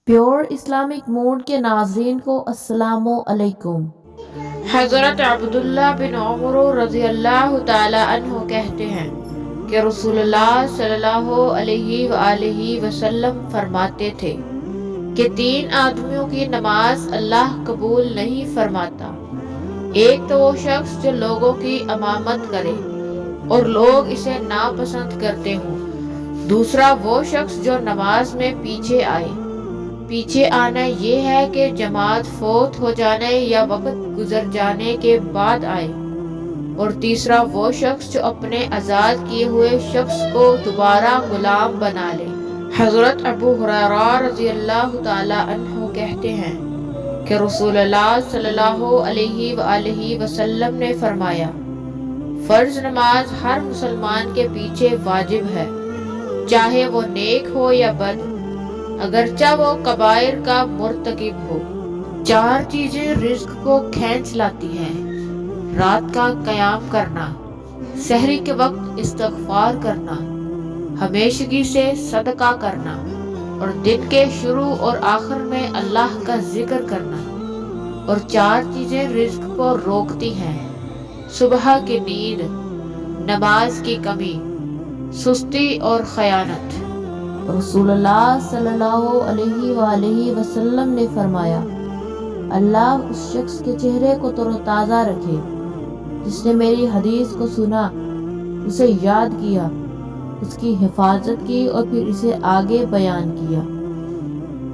Pure Islamic mood کے ناظرین کو السلام علیکم۔ حضرت عبداللہ بن عمر رضی اللہ تعالی عنہ کہتے ہیں کہ رسول اللہ صلی اللہ علیہ وآلہ وسلم فرماتے تھے کہ 3 آدمیوں کی نماز اللہ قبول نہیں فرماتا۔ ایک تو وہ شخص جو لوگوں کی امامت کرے اور لوگ اسے ناپسند کرتے ہوں۔ دوسرا وہ شخص جو نماز میں پیچھے آئے۔ پیچھے آنا یہ ہے کہ جماعت فوت ہو جانے یا وقت گزر جانے کے بعد آئے۔ اور تیسرا وہ شخص جو اپنے آزاد کیے ہوئے شخص کو دوبارہ غلام بنا لے۔ حضرت ابو ہریرہ رضی اللہ تعالی عنہ کہتے ہیں کہ رسول اللہ صلی اللہ علیہ وآلہ وسلم نے فرمایا، فرض نماز ہر مسلمان کے پیچھے واجب ہے، چاہے وہ نیک ہو یا بد، اگرچہ وہ کبائر کا مرتکب ہو۔ 4 چیزیں رزق کو کھینچ لاتی ہیں: رات کا قیام کرنا، سحری کے وقت استغفار کرنا، ہمیشگی سے صدقہ کرنا، اور دن کے شروع اور آخر میں اللہ کا ذکر کرنا۔ اور 4 چیزیں رزق کو روکتی ہیں: صبح کی نیند، نماز کی کمی، سستی اور خیانت۔ رسول اللہ صلی اللہ علیہ وآلہ وسلم نے فرمایا، اللہ اس شخص کے چہرے کو تر و تازہ رکھے جس نے میری حدیث کو سنا، اسے یاد کیا، اس کی حفاظت کی اور پھر اسے آگے بیان کیا۔